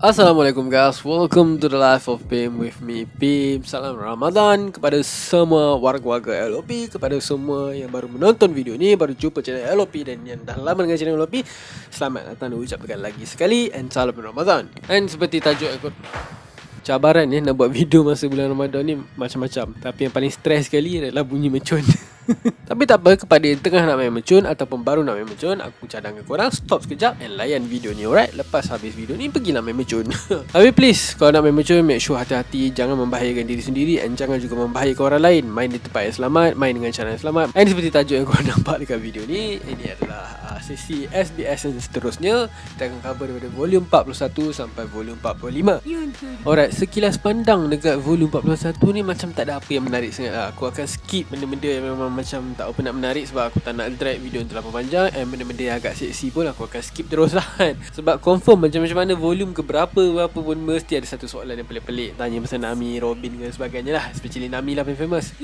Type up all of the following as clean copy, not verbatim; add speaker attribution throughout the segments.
Speaker 1: Assalamualaikum guys, welcome to the life of Bim with me Bim. Salam Ramadan kepada semua warga-warga LOP, kepada semua yang baru menonton video ni, baru jumpa channel LOP dan yang dah lama dengan channel LOP. Selamat datang dan ucapkan lagi sekali and salam Ramadan. And seperti tajuk aku, cabaran ni nak buat video masa bulan Ramadan ni macam-macam. Tapi yang paling stres sekali adalah bunyi mercun. Tapi tak apa, kepada yang tengah nak main mercun ataupun baru nak main mercun, aku cadangkan korang stop sekejap and layan video ni, alright? Lepas habis video ni, pergilah main mercun. Tapi please, kalau nak main mercun, make sure hati-hati, jangan membahayakan diri sendiri and jangan juga membahayakan orang lain. Main di tempat yang selamat, main dengan cara yang selamat. And seperti tajuk yang korang nampak dekat video ni, ini adalah sesi SBS dan seterusnya. Kita akan cover daripada volume 41 sampai volume 45. Alright, sekilas pandang dekat volume 41 ni macam tak ada apa yang menarik sangat lah. Aku akan skip benda-benda yang memang macam tak apa nak menarik, sebab aku tak nak drag video yang terlalu panjang. And benda-benda yang agak seksi pun aku akan skip terus lah kan. Sebab confirm macam mana volume ke berapa pun mesti ada satu soalan yang pelik-pelik, tanya pasal Nami, Robin dan sebagainya lah. Especially Nami lah paling famous.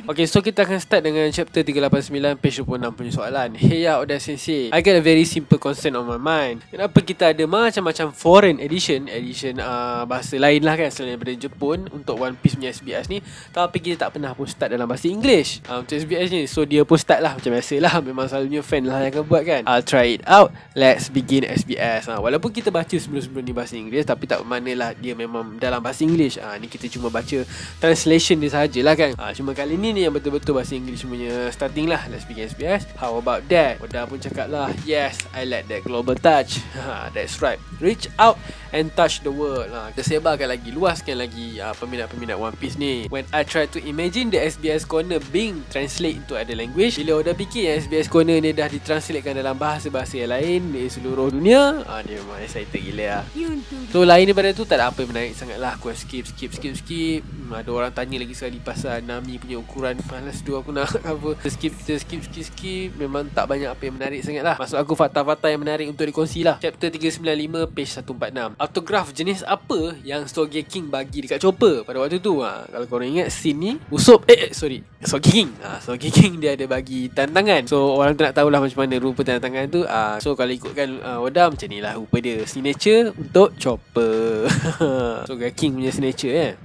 Speaker 1: Okay, so kita akan start dengan chapter 389 page 26 punya soalan. Hey ya Oda Sensei, I got a very simple concern on my mind. Kenapa kita ada macam-macam foreign edition bahasa lain lah kan, selain daripada Jepun untuk One Piece punya SBS ni, tapi kita tak pernah pun start dalam bahasa English untuk SBS ni. So dia pun start lah macam biasa lah, memang selalunya fan lah yang akan buat kan. I'll try it out, let's begin SBS. Walaupun kita baca sebelum-sebelum ni bahasa Inggeris, tapi tak bermaknalah dia memang dalam bahasa English. Ni kita cuma baca translation dia sahajalah kan. Cuma kali ni yang betul-betul bahasa English punya starting lah. Let's begin SBS. How about that? Oda pun cakap lah, yes, I like that global touch. That's right, reach out and touch the world. Kita sebarkan lagi, luaskan lagi peminat-peminat One Piece ni. When I try to imagine the SBS corner being translate into other language, bila Oda fikir yang SBS corner ni dah ditranslatekan dalam bahasa-bahasa yang lain di seluruh dunia, dia memang excited gila lah. So lain daripada tu tak ada apa yang menarik sangat lah. Aku skip. Ada orang tanya lagi sekali pasal Nami punya ukuran. Malas tu aku nak cover. Skip. Memang tak banyak apa yang menarik sangat lah. Maksud aku fakta-fakta yang menarik untuk dikongsi lah. Chapter 395 page 146. Autograf jenis apa yang Sogeking bagi dekat Chopper pada waktu tu? Kalau korang ingat scene ni, Sogeking dia ada bagi tantangan. So orang tu nak tahulah macam mana rupa tantangan tu. So kalau ikutkan Oda, macam ni lah rupa dia, signature untuk Chopper. Sogeking punya signature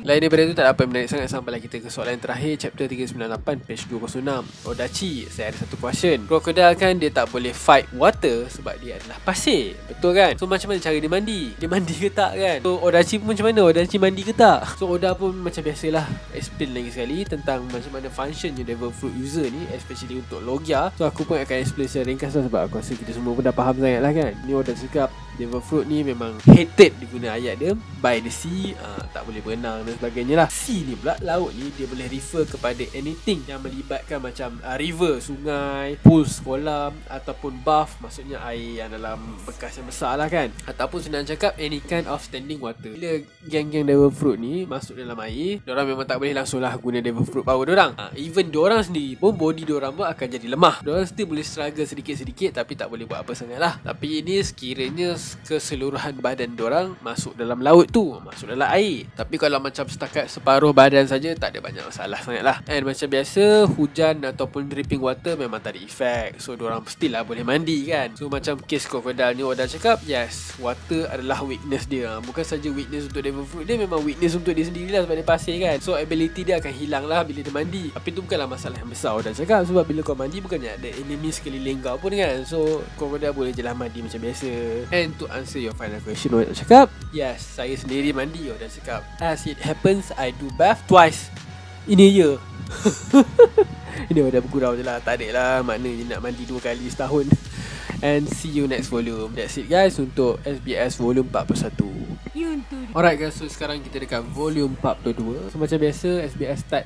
Speaker 1: Lain daripada tu tak ada apa yang menarik sangat. Sampailah kita ke soalan terakhir, chapter 398 page 206. Odachi, saya ada satu question. Crocodile kan dia tak boleh fight water sebab dia adalah pasir, betul kan? So macam mana cara dia mandi? Dia mandi ke tak kan? So Odachi pun macam mana? Odachi mandi ke tak? So Oda pun macam biasalah explain lagi sekali tentang macam mana functionnya Devil Fruit user ni, especially untuk Logia. So aku pun akan explain secara ringkas lah, sebab aku rasa kita semua pun dah faham sangat lah kan. Ni Oda cakap Devil Fruit ni memang hated diguna ayat dia, by the sea, tak boleh berenang dan sebagainya lah. Sea ni pula, laut ni, dia boleh refer kepada anything yang melibatkan macam river, sungai, pools, kolam ataupun bath, maksudnya air yang dalam bekas yang besar lah kan. Ataupun senang cakap any kind of standing water. Bila geng-geng Devil Fruit ni masuk dalam air, diorang memang tak boleh langsung lah guna Devil Fruit power diorang. Even diorang sendiri pun, body diorang pun akan jadi lemah. Diorang still boleh struggle sedikit-sedikit, tapi tak boleh buat apa sangat lah. Tapi ini sekiranya keseluruhan badan diorang masuk dalam laut tu, masuk dalam air. Tapi kalau macam setakat separuh badan saja, tak ada banyak masalah sangat lah. And macam biasa, hujan ataupun dripping water memang tak ada efek. So diorang still lah boleh mandi kan. So macam case crocodile ni, Oda cakap yes, water adalah weakness dia. Bukan saja weakness untuk Devil Fruit, dia memang weakness untuk dia sendiri lah, sebab dia pasir kan. So ability dia akan hilang lah bila dia mandi. Tapi tu bukanlah masalah yang besar, Oda cakap, sebab bila kau mandi bukannya ada enemy sekeliling kau pun kan. So crocodile boleh je lah mandi macam biasa. And to answer your final question, Oda cakap yes, saya sendiri mandi. Oda cakap as it happens, I do bath twice in a year. Ini Oda bergurau je lah, tak ada lah maknanya nak mandi 2 kali setahun. And see you next volume. That's it guys untuk SBS volume 41. Alright guys, so sekarang kita dekat volume 42. So macam biasa, SBS start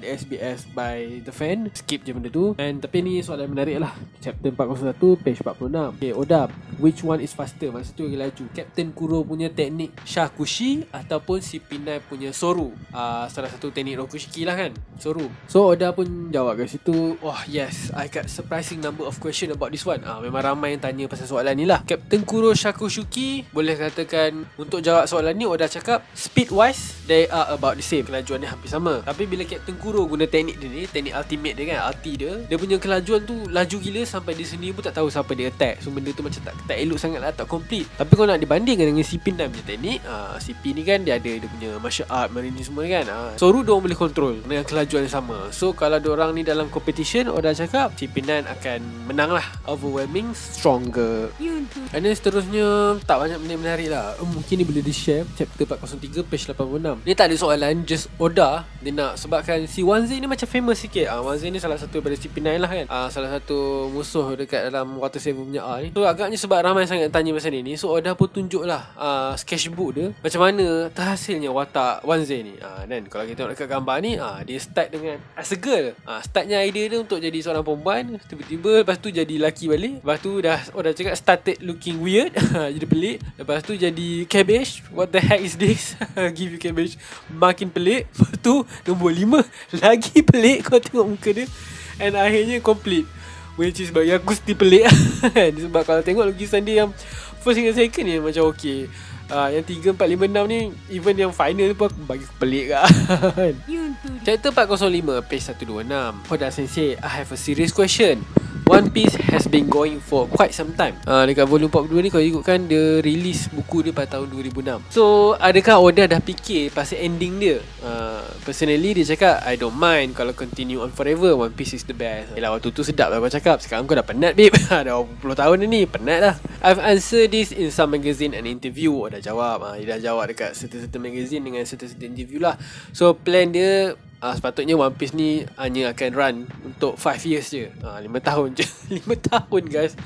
Speaker 1: the SBS by the fan. Skip je benda tu. And tapi ni soalan menarik lah. Chapter 401 page 46. Okay, Oda, which one is faster? Masa tu lagi laju, Captain Kuro punya teknik Shakushi ataupun si Pinai punya Soru? Salah satu teknik Rokushiki lah kan, Soru. So Oda pun jawab kat situ. Oh yes, I got surprising number of question about this one. Memang ramai yang tanya pasal soalan ni lah. Captain Kuro Shakushuki, boleh katakan untuk jawab soalan soalan ni Oda cakap speed wise they are about the same, kelajuan dia hampir sama. Tapi bila Captain Kuro guna teknik dia ni, teknik ultimate dia kan, ulti dia punya kelajuan tu laju gila sampai dia sendiri pun tak tahu siapa dia attack. So benda tu macam tak elok sangat lah, tak complete. Tapi kalau nak dibandingkan dengan CP Dan punya teknik, CP ni kan dia ada dia punya martial art, marine semua kan. Soru diorang boleh control dengan kelajuan yang sama. So kalau diorang ni dalam competition, Oda cakap CP Dan akan menang lah, overwhelming, stronger. And then seterusnya tak banyak benda menarik lah. Mungkin ni boleh di share chapter 403 page 86. Ni tak ada soalan, just Oda dia nak sebabkan si Wanzi ni macam famous sikit. Wanzi ni salah satu daripada CP9 lah kan, salah satu musuh dekat dalam Water 7 punya ni. So agaknya sebab ramai sangat tanya pasal ni, so Oda pun tunjuk lah sketchbook dia macam mana terhasilnya watak Wanzi ni. Dan kalau kita tengok dekat gambar ni, dia start dengan as a girl. Startnya idea dia untuk jadi seorang perempuan, tiba-tiba lepas tu jadi lelaki balik. Lepas tu dah Oda cakap started looking weird, jadi pelik. Lepas tu jadi cabbage, what the heck is this? Give you cabbage, makin pelik. Lepas tu nombor 5 lagi pelik kau tengok muka dia. And akhirnya complete, which is bagi aku still pelik. Sebab kalau tengok lukisan dia yang first hingga second ni macam okay, yang 3, 4, 5, 6 ni, even yang final pun aku bagi pelik kan. Chapter 405 page 126. Oda Sensei, I have a serious question. One Piece has been going for quite some time. Dekat volume 42 ni kalau ikutkan dia release buku dia pada tahun 2006. So adakah Oda dah fikir pasal ending dia? Personally dia cakap I don't mind kalau continue on forever, One Piece is the best. Yelah waktu tu sedap lah kau cakap, sekarang kau dah penat babe. Dah 20 tahun ni, penat dah. I've answered this in some magazine and interview. Oda jawab, dia dah jawab dekat certain magazine dengan certain interview lah. So plan dia sepatutnya One Piece ni hanya akan run untuk 5 years je, 5 tahun je. 5 tahun guys.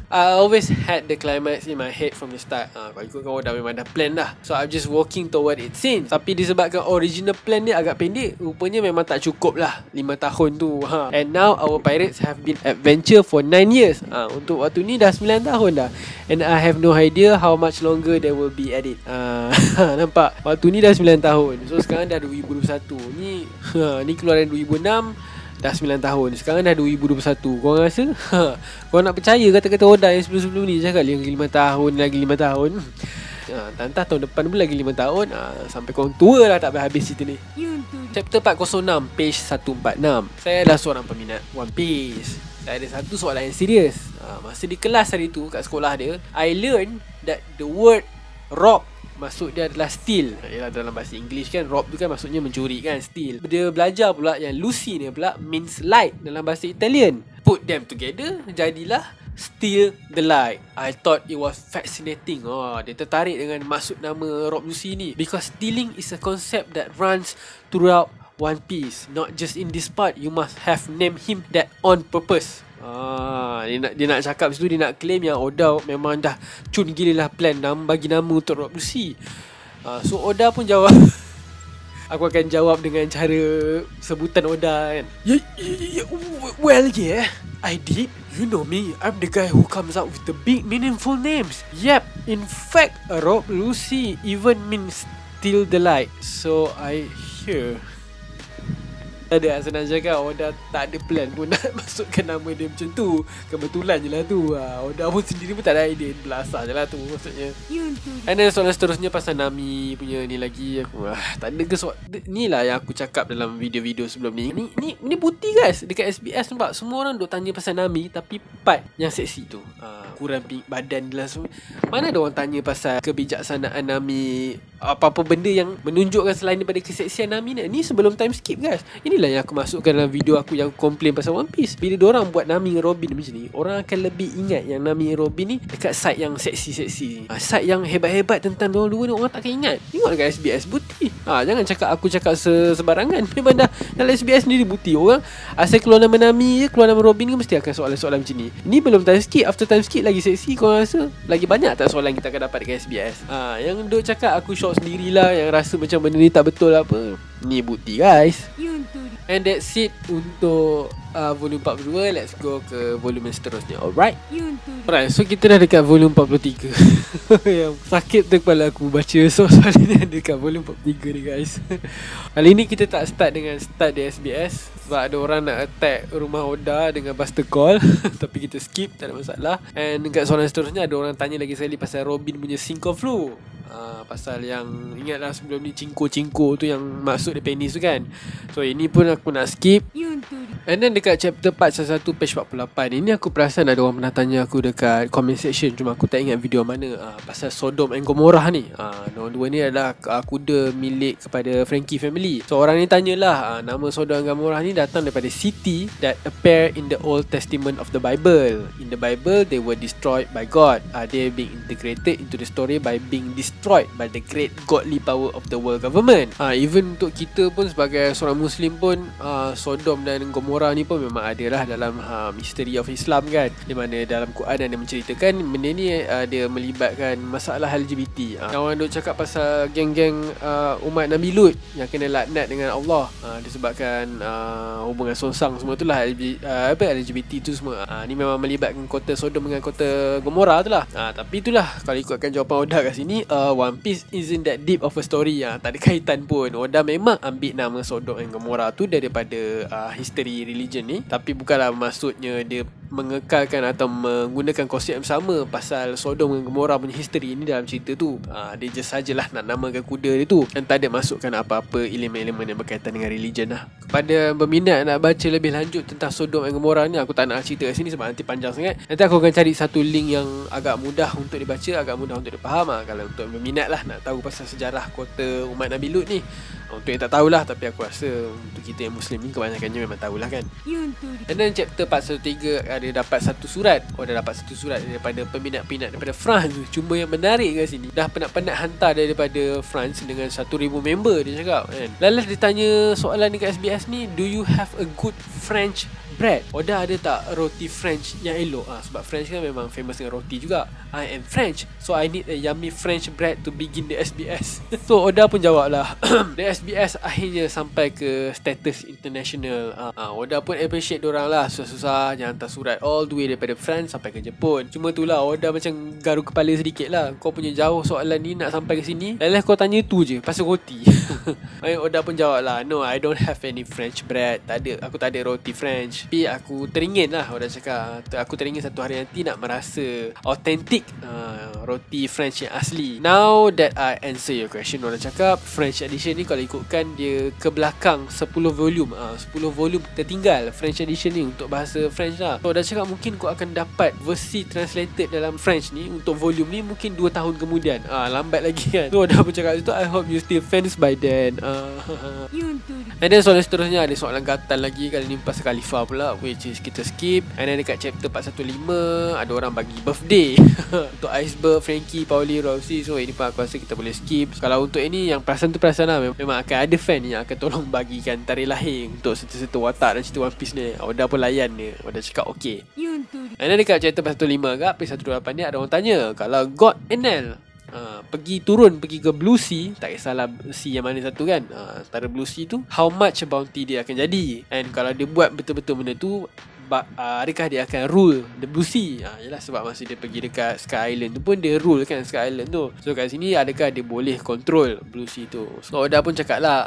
Speaker 1: I always had the climax in my head from the start. Kalau ikut kau dah memang dah plan dah. So I'm just working toward it since. Tapi disebabkan original plan dia agak pendek, rupanya memang tak cukup lah 5 tahun tu. And now our pirates have been adventure for 9 years. Untuk waktu ni dah 9 tahun dah. And I have no idea how much longer they will be at it. Nampak? Waktu ni dah 9 tahun. So sekarang dah 2021. Ni keluaran 2006, dah 9 tahun. Sekarang dah 2021. Korang rasa? Korang nak percaya kata-kata Oda yang sebelum-sebelum ni cakap lagi 5 tahun, lagi 5 tahun. Tantah tahun depan pun lagi 5 tahun. Sampai korang tua lah tak habis cerita ni. Chapter 406 page 146. Saya adalah seorang peminat One Piece. Saya ada satu soalan yang serius. Masa di kelas hari tu kat sekolah dia, I learn that the word rob maksud dia adalah steal. Yalah dalam bahasa English kan, rob tu kan maksudnya mencuri kan, steal. Dia belajar pula yang Lucy ni pula means light dalam bahasa Italian. Put them together, jadilah steal the light. I thought it was fascinating. Dia tertarik dengan maksud nama Rob Lucy ni, because stealing is a concept that runs throughout One Piece. Not just in this part, you must have named him that on purpose. Dia nak cakap situ, dia nak claim yang Oda memang dah cun gila lah plan bagi nama untuk Rob Lucy. So Oda pun jawab. Aku akan jawab dengan cara sebutan Oda kan. Well yeah, I did. You know me, I'm the guy who comes up with the big meaningful names. Yep, in fact Rob Lucy even means steal the light. So I hear. Ada senang cakap, Oda tak ada plan pun nak masukkan nama dia macam tu. Kebetulan je lah tu. Oda pun sendiri pun tak ada idea, belasah je lah tu maksudnya. And then soalan seterusnya pasal Nami punya ni lagi. Aku tak ada ke ni lah yang aku cakap dalam video-video sebelum ni. Ni bukti guys, dekat SBS nampak semua orang duk tanya pasal Nami, tapi part yang seksi tu kurang badan dia lah semua. Mana ada orang tanya pasal kebijaksanaan Nami, apa-apa benda yang menunjukkan selain daripada keseksian Nami ni. Ni sebelum time skip guys. Inilah yang aku masukkan dalam video aku yang komplain pasal One Piece. Bila diorang buat Nami dengan Robin macam ni, orang akan lebih ingat yang Nami dan Robin ni dekat side yang seksi-seksi, side yang hebat-hebat tentang diorang dua ni orang takkan ingat. Tengok dekat SBS bukti. Jangan cakap aku cakap sebarangan. Memang dah dalam SBS sendiri bukti. Orang asal keluar nama Nami je, keluar nama Robin ke, mesti akan soalan-soalan macam ni. Ni belum time skip, after time skip lagi seksi. Kau rasa lagi banyak tak soalan kita akan dapat dekat SBS? Yang duk cakap aku shock sendirilah, yang rasa macam benda ni tak betul apa. Ni bukti guys. And that's it untuk volume 42. Let's go ke volume yang seterusnya. Alright, so kita dah dekat volume 43. Yang sakit tu kepala aku baca soal ni dekat volume 43 ni guys. Kali ni kita tak start dengan start di SBS, sebab ada orang nak attack rumah Oda dengan Buster Call. Tapi kita skip, tak ada masalah. And dekat soalan seterusnya ada orang tanya lagi sekali pasal Robin punya Synchro Flu. Pasal yang ingatlah sebelum ni Cinko tu yang masuk di penis tu kan. So ini pun aku nak skip. And then dekat chapter 41 page 48 ini aku perasan ada orang pernah tanya aku dekat comment section, cuma aku tak ingat video mana, pasal Sodom and Gomorrah ni. Nombor dua ni adalah kuda milik kepada Frankie family. So orang ni tanyalah, nama Sodom and Gomorrah ni datang daripada city that appear in the Old Testament of the Bible. In the Bible they were destroyed by God. They being integrated into the story by being destroyed by the great godly power of the world government. Even untuk kita pun sebagai seorang Muslim pun, Sodom dan Gomorrah ni pun memang ada lah dalam misteri of Islam kan, di mana dalam Quran ada menceritakan benda ni dia melibatkan masalah LGBT. Orang duk cakap pasal geng-geng umat Nabi Lut yang kena laknat dengan Allah disebabkan hubungan sonsang semua tu lah, LGBT tu semua. Ni memang melibatkan kota Sodom dengan kota Gomorrah tu lah. Tapi itulah, kalau ikutkan jawapan Oda kat sini, One Piece isn't that deep of a story. Tak ada kaitan pun. Oda memang ambil nama Sodom and Gomorrah tu daripada history religion ni, tapi bukanlah maksudnya dia mengekalkan atau menggunakan konsep yang sama pasal Sodom dan Gomorrah punya history ni dalam cerita tu. Dia just sajalah nak namakan kuda dia tu dan tak ada masukkan apa-apa elemen-elemen yang berkaitan dengan religion lah. Kepada berminat nak baca lebih lanjut tentang Sodom dan Gomorrah ni, aku tak nak cerita kat sini sebab nanti panjang sangat. Nanti aku akan cari satu link yang agak mudah untuk dibaca, agak mudah untuk dipaham. Kalau untuk berminat lah nak tahu pasal sejarah kota umat Nabi Lut ni. Untuk yang tak tahulah, tapi aku rasa untuk kita yang Muslim ni kebanyakannya memang tahulah kan. And then chapter 413 ada dapat satu surat. Dah dapat satu surat daripada peminat-peminat daripada France. Cuma yang menarik kat sini, dah penat-penat hantar daripada France dengan 1,000 member, dia cakap kan. Lalas dia tanya soalan dekat SBS ni, do you have a good French bread? Oda ada tak roti French yang elok? Sebab French kan memang famous dengan roti juga. I am French, so I need a yummy French bread to begin the SBS. So Oda pun jawab lah. The SBS akhirnya sampai ke status international. Oda pun appreciate diorang lah, susah-susah jangan hantar surat all the way daripada France sampai ke Jepun. Cuma tu lah, Oda macam garu kepala sedikit lah. Kau punya jauh soalan ni nak sampai ke sini, lalas kau tanya tu je pasal roti. Oda pun jawab lah, no, I don't have any French bread. Tak ada, aku tak ada roti French. Tapi aku teringin lah, Oda cakap, aku teringin satu hari nanti nak merasa authentic roti French yang asli. Now that I answer your question, Oda cakap French edition ni kalau ikutkan dia ke belakang 10 volume, 10 volume tertinggal French edition ni untuk bahasa French lah. So Oda cakap mungkin kau akan dapat versi translated dalam French ni untuk volume ni mungkin 2 tahun kemudian. Lambat lagi kan. So Oda pun cakap itu, I hope you still fans by then. And then soalan seterusnya ada soalan gatal lagi, kali ni pasal Khalifah pula, which is kita skip. And then dekat chapter 415 ada orang bagi birthday untuk Iceberg, Frankie, Pauli, Rousey. So ini pun aku rasa kita boleh skip. Kalau untuk ini yang perasan tu perasan lah, memang akan ada fan yang akan tolong bagikan tarikh lahir untuk serta-serta watak dan cerita One Piece ni. Oda pun layan dia, Oda cakap okay. And then dekat chapter 415 kat page 128 ni ada orang tanya, kalau God Enel pergi ke Blue Sea, tak kisahlah sea yang mana satu kan, antara Blue Sea tu, how much bounty dia akan jadi. And kalau dia buat betul-betul benda tu, adakah dia akan rule the Blue Sea? Yelah, sebab masa dia pergi dekat Sky Island tu pun dia rule kan Sky Island tu. So kat sini adakah dia boleh control Blue Sea tu? So Oda pun cakap lah,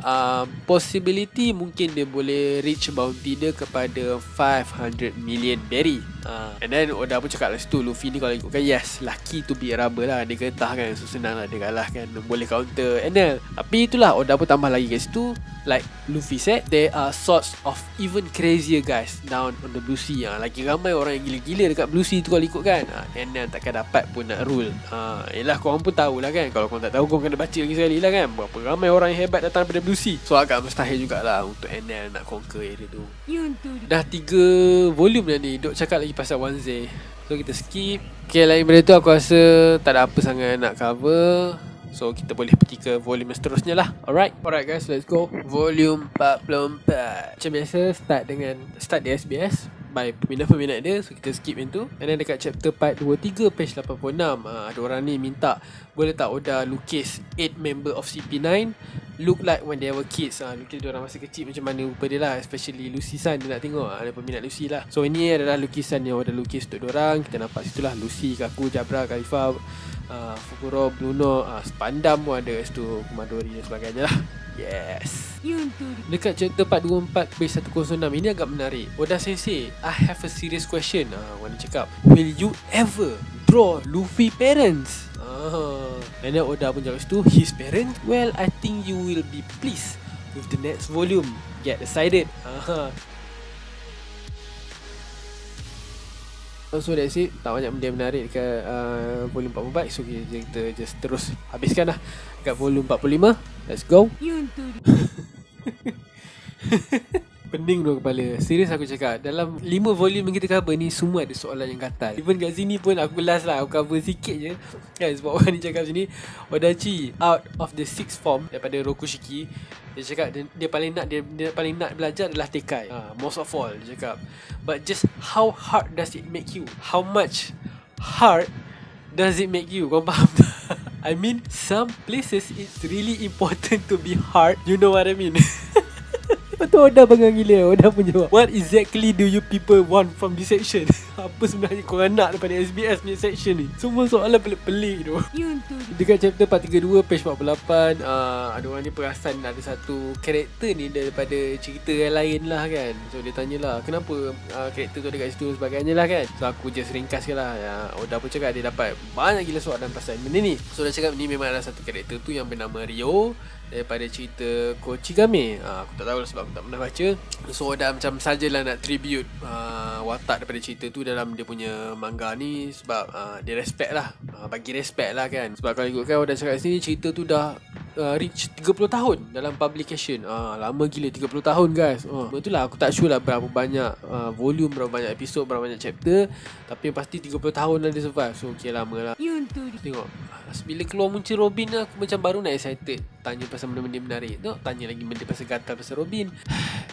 Speaker 1: possibility mungkin dia boleh reach bounty dia kepada 500 million berry. And then Oda pun cakap lah situ, Luffy ni kalau ikutkan, yes, lucky to be a rubber lah. Dia getah kan, so senang lah dia kalah kan, boleh counter Enel. Tapi itulah, Oda pun tambah lagi kat situ, like Luffy said, there are sorts of even crazier guys down on the Blue Sea. Lagi ramai orang yang gila-gila dekat Blue Sea tu kalau ikut kan. Enel takkan dapat pun nak rule. Yelah, korang pun tahulah kan. Kalau korang tak tahu, korang kena baca lagi sekali lah kan, berapa ramai orang yang hebat datang daripada Blue Sea. So agak mustahil jugalah untuk Enel nak conquer area tu. Dah 3 volume dah ni duk cakap lagi pasal Wanze. So kita skip. Okay, lain benda tu aku rasa tak ada apa sangat nak cover. So kita boleh pergi ke volume seterusnya lah. Alright guys, let's go. Volume 44. Macam biasa, start di SBS by peminat-peminat dia. So kita skip yang tu. And then dekat chapter part 23 page 86, ada orang ni minta, boleh tak Oda lukis 8 member of CP9 look like when they were kids. Lukis diorang masa kecil macam mana rupa dia lah. Especially Lucy-san, dia nak tengok. Ada peminat Lucy lah. So ini adalah lukisan yang Oda lukis untuk diorang. Kita nampak situ lah, Lucy, Kaku, Jabra, Khalifah, Fukuro, Bluno, Spandam pun ada situ, Kumadori dan sebagainya lah. Yes. Dekat chapter 424 page 106 ini agak menarik. Oda Sensei, I have a serious question. Wani cakap, will you ever draw Luffy parents? And then Oda pun jawab situ, his parent, well, I think you will be pleased with the next volume. Get excited. So that's it. Tak banyak benda menarik dekat volume 44. So kita just terus habiskan lah dekat volume 45. Let's go. Pening tu kepala. Serius aku cakap, dalam 5 volume yang kita cover ni, semua ada soalan yang gatal. Even kat sini pun aku last lah, aku cover sikit je kan, sebab orang ni cakap sini, Odachi out of the 6 form daripada Rokushiki, dia cakap dia paling nak belajar adalah Tekai. Most of all dia cakap. But just how hard does it make you? How much hard does it make you? Kau faham tak? I mean, some places it's really important to be hard. You know what I mean? Betul, Oda bangang gila. Oda pun jawab, what exactly do you people want from this section? Apa sebenarnya korang nak daripada SBS punya section ni? Semua soalan pelik-pelik tu. Dekat chapter 432 page 48, ada orang ni perasan ada satu karakter ni daripada cerita yang lain lah kan. So dia tanyalah, kenapa karakter tu ada kat situ sebagainya lah kan. So aku just ringkaskan lah. Oda pun cakap dia dapat banyak gila soalan pasal benda ni. So dia cakap ni memang ada satu karakter tu yang bernama Ryo daripada cerita Kochigame. Aku tak tahu lah sebab aku tak pernah baca. So Oda macam sajalah nak tribute watak daripada cerita tu dalam dia punya manga ni. Sebab dia respect lah, bagi respect lah kan. Sebab kalau ikutkan Oda cakap sini, cerita tu dah reach 30 tahun dalam publication. Lama gila 30 tahun guys. Itulah aku tak sure lah berapa banyak volume, berapa banyak episod, berapa banyak chapter. Tapi pasti 30 tahun dah dia survive. So okay, lama lah. Tengok bila keluar muncul Robin, aku macam baru nak excited tanya pasal benda-benda menarik. Tanya lagi benda pasal gatal pasal Robin.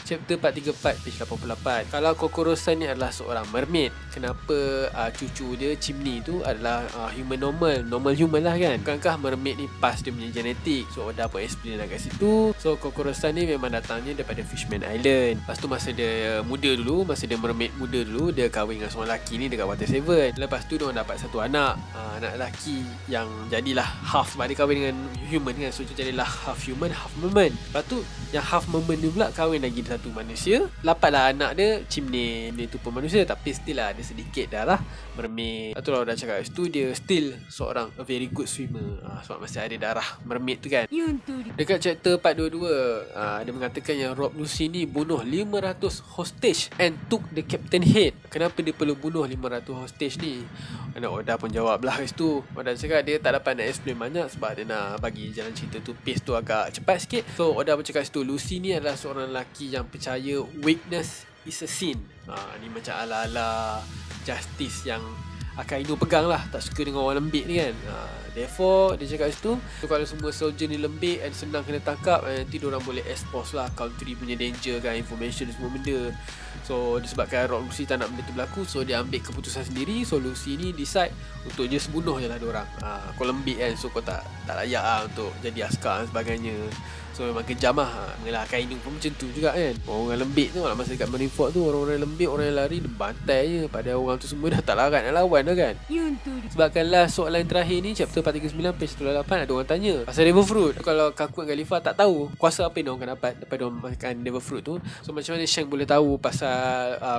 Speaker 1: Chapter 434 page 88. Kalau Kokoro-san ni adalah seorang mermaid, kenapa cucu dia Chimney tu adalah human normal human lah kan? Bukankah mermaid ni pas dia punya genetik? So Oda pun explain lah kat situ. So Kokoro-san ni memang datangnya daripada Fishman Island. Lepas tu masa dia muda dulu, masa dia mermaid muda dulu, dia kahwin dengan seorang lelaki ni dekat Water 7. Lepas tu dia dapat satu anak, anak lelaki yang jadilah half, sebab dia kahwin dengan human kan. So dia jadilah half human half merman. Lepas tu yang half merman ni pula kahwin lagi satu manusia. Dapatlah anak dia Chimney. Dia tu pun manusia, tapi still lah ada sedikit darah mermaid. Lepas tu lah dah cakap situ, dia still seorang a very good swimmer, sebab masih ada darah mermaid tu kan. Dekat chapter 422 dia mengatakan yang Rob Lucy ni bunuh 500 hostage and took the captain head. Kenapa dia perlu bunuh 500 hostage ni? Anak Oda pun jawab lah kat situ. Oda cakap dia tak dapat nak explain banyak sebab dia nak bagi jalan cerita tu, pace tu agak cepat sikit. So Oda pun cakap situ, Lucy ni adalah seorang lelaki yang percaya weakness is a sin. Ni macam ala-ala justice yang Akainu pegang lah, tak suka dengan orang lembik ni kan. Therefore dia cakap situ, so kalau semua soldier ni lembik and senang kena tangkap, nanti diorang boleh expose lah country punya danger kan, information semua benda. So disebabkan Rock Lucy tak nak benda tu berlaku, so dia ambil keputusan sendiri. So Lucy ni decide untuk just bunuh je lah diorang. Kau lembik kan, so kau tak layak lah untuk jadi askar dan sebagainya. So memang kejam lah. Mengalah Akainu pun macam tu juga kan. Orang lembik tu, masa dekat Marineford tu, orang-orang lembik, orang yang lari, dia bantai je. Padahal orang tu semua dah tak larat nak lawan dah kan. Sebabkan last soalan terakhir ni, chapter 439 page 108, ada orang tanya pasal Devil Fruit. Kalau Kaku dan Khalifa tak tahu kuasa apa yang diorang akan dapat daripada diorang makan Devil Fruit tu, so macam mana Shanks boleh tahu pasal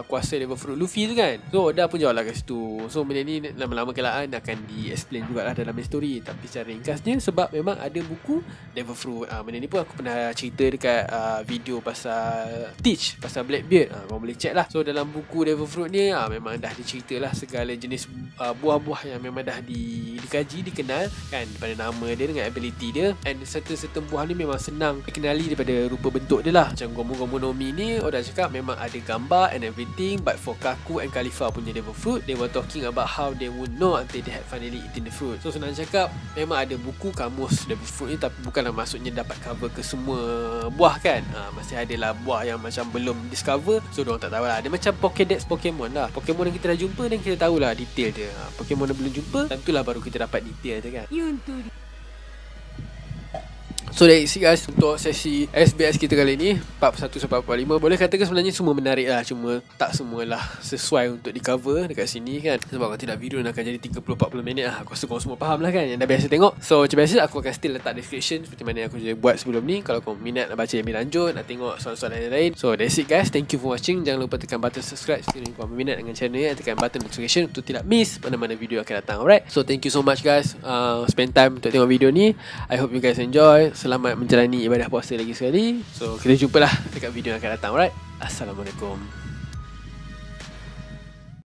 Speaker 1: kuasa Devil Fruit Luffy tu kan. So Oda pun jawab lah kat situ. So benda ni lama-lama kelaan akan di-explain jugalah dalam story, tapi secara ringkasnya sebab memang ada buku Devil Fruit. Benda ni pun aku pernah cerita dekat video pasal Teach, pasal Blackbeard. Korang boleh check lah. So dalam buku Devil Fruit ni memang dah diceritalah segala jenis buah-buah yang memang dah dikaji, dikenal kan, daripada nama dia dengan ability dia. And certain buah ni memang senang dikenali daripada rupa bentuk dia lah. Macam Gomu-Gomu no Mi ni, Oda cakap memang ada gambar and everything. But for Kaku and Khalifa punya Devil Fruit, they were talking about how they would know until they had finally eaten the fruit. So senang cakap, memang ada buku kamus Devil Fruit ni, tapi bukanlah maksudnya dapat cover ke semua buah kan. Masih ada lah buah yang macam belum discover, so diorang tak tahu lah. Dia macam Pokédex Pokemon lah. Pokemon yang kita dah jumpa dan kita tahulah detail dia. Pokemon yang belum jumpa, tentulah baru kita dapat detail dia kan. So that's it guys untuk sesi SBS kita kali ni 41 sampai 45. Boleh katakan sebenarnya semua menarik lah, cuma tak semualah sesuai untuk di cover dekat sini kan. Sebab kalau tidak video nak akan jadi 30-40 minit lah. Aku rasa korang semua faham lah kan, yang dah biasa tengok. So macam biasa aku akan still letak description seperti mana aku buat sebelum ni. Kalau korang minat nak baca lebih lanjut, nak tengok soalan-soalan lain. So that's it guys, thank you for watching. Jangan lupa tekan button subscribe jika korang berminat dengan channel ni, tekan button notification untuk tidak miss mana-mana video akan datang. Alright, so thank you so much guys spend time untuk tengok video ni. I hope you guys enjoy. Selamat menjalani ibadah puasa lagi sekali. So kita jumpa lah dekat video yang akan datang. Alright, Assalamualaikum.